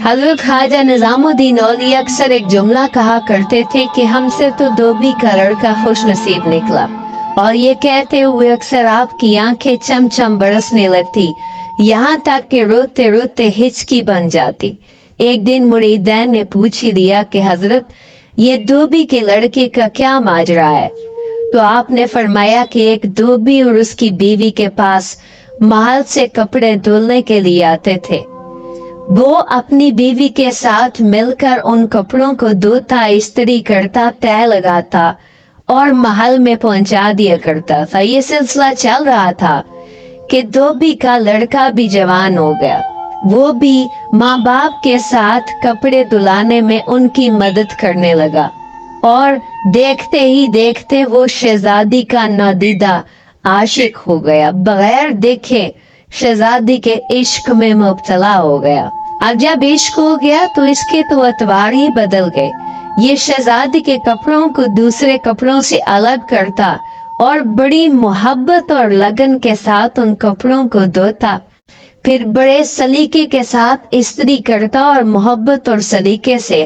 हजरत ख्वाजा निजामुद्दीन औलिया अक्सर एक जुमला कहा करते थे कि हमसे तो धोबी का लड़का खुश नसीब निकला, और ये कहते हुए अक्सर आपकी आंखें चमचम बरसने लगती, यहाँ तक कि रोते रोते हिचकी बन जाती। एक दिन मुरीदैन ने पूछ ही दिया कि हजरत, ये धोबी के लड़के का क्या माजरा है? तो आपने फरमाया कि एक धोबी और उसकी बीवी के पास महल से कपड़े धुलने के लिए आते थे। वो अपनी बीवी के साथ मिलकर उन कपड़ों को धोता, इस्त्री करता, तह लगाता और महल में पहुंचा दिया करता था। ये सिलसिला चल रहा था कि धोबी का लड़का भी जवान हो गया। वो भी माँ बाप के साथ कपड़े धुलाने में उनकी मदद करने लगा, और देखते ही देखते वो शहजादी का नादीदा आशिक हो गया। बगैर देखे शहजादी के इश्क में मुब्तला हो गया। अब जब इश्क हो गया तो इसके तो अतवार ही बदल गए। ये शहजादी के कपड़ों को दूसरे कपड़ों से अलग करता और बड़ी मोहब्बत और लगन के साथ उन कपड़ों को धोता, फिर बड़े सलीके के साथ इस्त्री करता और मोहब्बत और सलीके से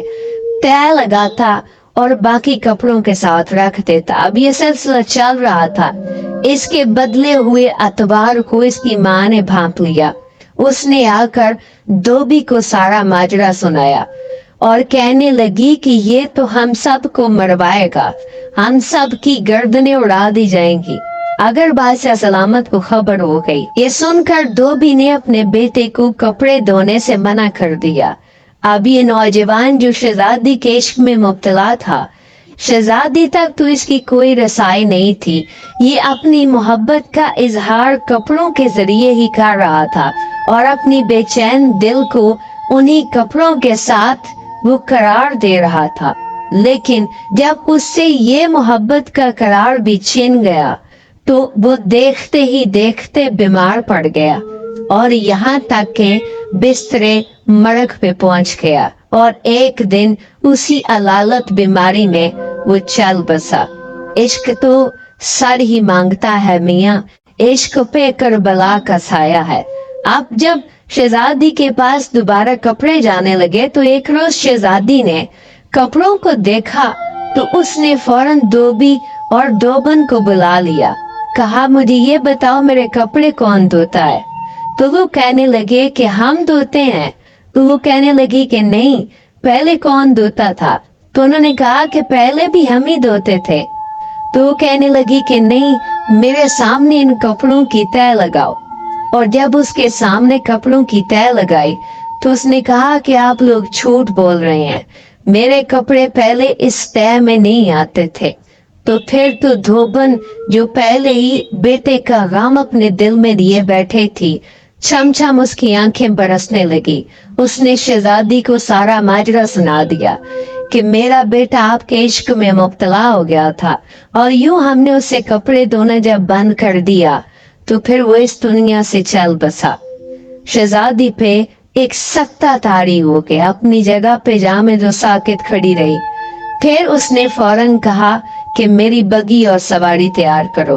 तह लगाता और बाकी कपड़ों के साथ रख देता। अब ये सिलसिला चल रहा था। इसके बदले हुए अतवार को इसकी माँ ने भांप लिया। उसने आकर धोबी को सारा माजरा सुनाया और कहने लगी कि ये तो हम सब को मरवाएगा, हम सब की गर्दनें उड़ा दी जाएंगी अगर बादशाह सलामत को खबर हो गई। ये सुनकर धोबी ने अपने बेटे को कपड़े धोने से मना कर दिया। अब ये नौजवान जो शहजादी के इश्क में मुब्तला था, शहजादी तक तो इसकी कोई रसाई नहीं थी। ये अपनी मोहब्बत का इजहार कपड़ों के जरिए ही कर रहा था और अपनी बेचैन दिल को उन्हीं कपड़ों के साथ वो करार दे रहा था। लेकिन जब उससे ये मोहब्बत का करार भी छिन गया तो वो देखते ही देखते बीमार पड़ गया और यहाँ तक के बिस्तरे मरग पे पहुंच गया, और एक दिन उसी अलालत बीमारी में वो चल बसा। इश्क तो सर ही मांगता है मियाँ, इश्क पे करबला का साया है। अब जब शहजादी के पास दोबारा कपड़े जाने लगे तो एक रोज शहजादी ने कपड़ों को देखा तो उसने फौरन धोबी और धोबन को बुला लिया। कहा, मुझे ये बताओ मेरे कपड़े कौन धोता है? तो वो कहने लगे कि हम धोते हैं। तो वो कहने लगी कि नहीं, पहले कौन धोता था? तो उन्होंने कहा कि पहले भी हम ही धोते थे। तो वो कहने लगी कि नहीं, मेरे सामने इन कपड़ों की तह लगाओ। और जब उसके सामने कपड़ों की तह लगाई तो उसने कहा कि आप लोग झूठ बोल रहे हैं, मेरे कपड़े पहले इस तह में नहीं आते थे। तो फिर तो धोबन, जो पहले ही बेटे का गम अपने दिल में लिए बैठे थी, छम उसकी आंखें बरसने लगी। उसने शहजादी को सारा माजरा सुना दिया कि मेरा बेटा आपके इश्क में मुब्तला हो गया था और यूं हमने उसे कपड़े धोना जब बंद कर दिया तो फिर वो इस दुनिया से चल बसा। शहजादी पे एक सख्ता तारी हो गया। अपनी जगह पे जामे जो साकित खड़ी रही। फिर उसने फौरन कहा कि मेरी बगी और सवारी तैयार करो।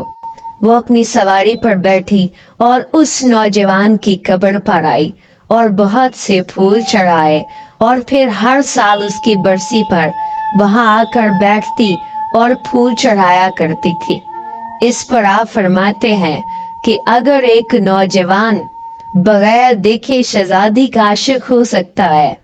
वो अपनी सवारी पर बैठी और उस नौजवान की कब्र पर आई और बहुत से फूल चढ़ाए, और फिर हर साल उसकी बरसी पर वहां आकर बैठती और फूल चढ़ाया करती थी। इस पर आप फरमाते हैं कि अगर एक नौजवान बगैर देखे शहजादी का आशिक हो सकता है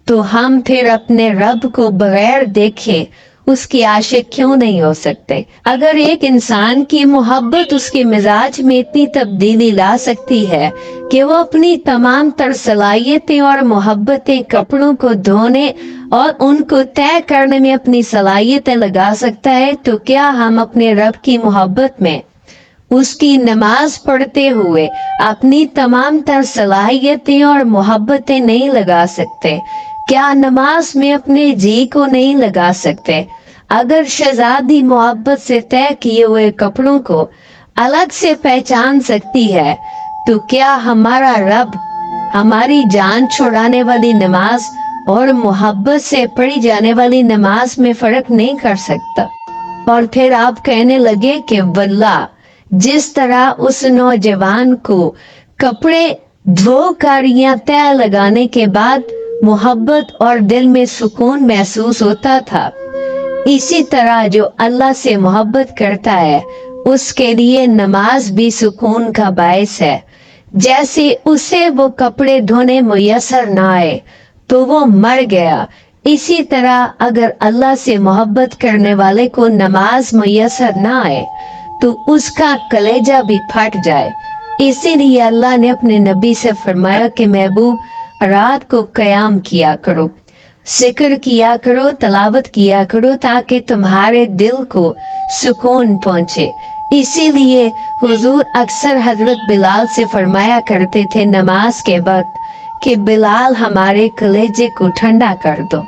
तो हम फिर अपने रब को बगैर देखे उसकी आशिक क्यों नहीं हो सकते? अगर एक इंसान की मोहब्बत उसके मिजाज में इतनी तब्दीली ला सकती है कि वो अपनी तमाम तर सलाहियतें और मोहब्बतें कपड़ों को धोने और उनको तय करने में अपनी सलाहियतें लगा सकता है, तो क्या हम अपने रब की मोहब्बत में उसकी नमाज पढ़ते हुए अपनी तमाम तर सलाहियतें और मोहब्बतें नहीं लगा सकते? क्या नमाज में अपने जी को नहीं लगा सकते? अगर शहजादी मोहब्बत से तय किए हुए कपड़ों को अलग से पहचान सकती है तो क्या हमारा रब हमारी जान छुड़ाने वाली नमाज और मोहब्बत से पढ़ी जाने वाली नमाज में फर्क नहीं कर सकता? और फिर आप कहने लगे कि वल्लाह, जिस तरह उस नौजवान को कपड़े धोकर या तह लगाने के बाद मोहब्बत और दिल में सुकून महसूस होता था। इसी तरह जो अल्लाह से मोहब्बत करता है उसके लिए नमाज भी सुकून का बायस है। जैसे उसे वो कपड़े धोने मुयसर ना आए तो वो मर गया, इसी तरह अगर अल्लाह से मोहब्बत करने वाले को नमाज मुयसर ना आए तो उसका कलेजा भी फट जाए। इसीलिए अल्लाह ने अपने नबी से फरमाया कि महबूब रात को कयाम किया करो, जिक्र किया करो, तलावत किया करो ताकि तुम्हारे दिल को सुकून पहुंचे। इसीलिए हुजूर अक्सर हजरत बिलाल से फरमाया करते थे नमाज के वक्त कि बिलाल हमारे कलेजे को ठंडा कर दो।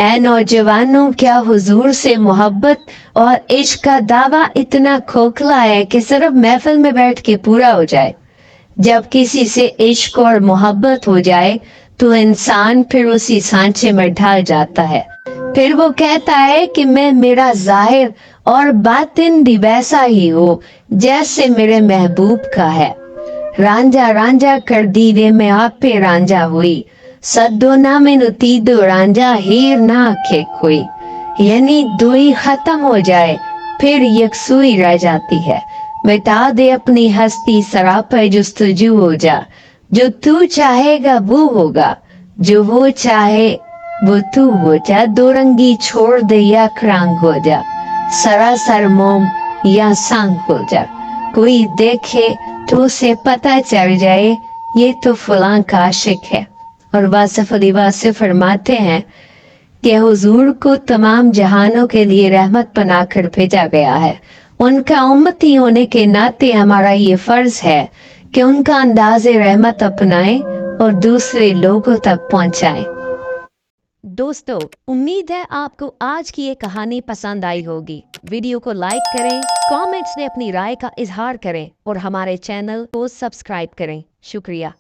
ऐ नौजवानों, क्या हुजूर से मोहब्बत और इश्क का दावा इतना खोखला है कि सिर्फ महफिल में बैठ के पूरा हो जाए? जब किसी से इश्क और मोहब्बत हो जाए तो इंसान फिर उसी सांचे में ढल जाता है। फिर वो कहता है कि मैं मेरा जाहिर और बातिन भी वैसा ही हो जैसे मेरे महबूब का है। रांझा रांझा कर दीवे में आप पे रांझा हुई, सद्दो ना मैनू तीदो रांझा हीर ना आखे कोई। यानी दुई खत्म हो जाए फिर यकसुई रह जाती है। मिटा दे अपनी हस्ती सरापा जुस्तजू हो जा, जो तू चाहेगा वो होगा, जो वो चाहे वो तू हो जा। दो रंगी छोड़ दे या क्रांग हो जा, सरासर मोम या सांग हो जा। कोई देखे तो उसे पता चल जाए ये तो फलां का आशिक है। और वासिफ अली वासिफ फरमाते हैं कि हुजूर को तमाम जहानों के लिए रहमत बनाकर भेजा गया है। उनका उम्मती होने के नाते हमारा ये फर्ज है कि उनका अंदाज़े रहमत अपनाएं और दूसरे लोगों तक पहुंचाएं। दोस्तों, उम्मीद है आपको आज की ये कहानी पसंद आई होगी। वीडियो को लाइक करें, कमेंट्स में अपनी राय का इजहार करें और हमारे चैनल को सब्सक्राइब करें। शुक्रिया।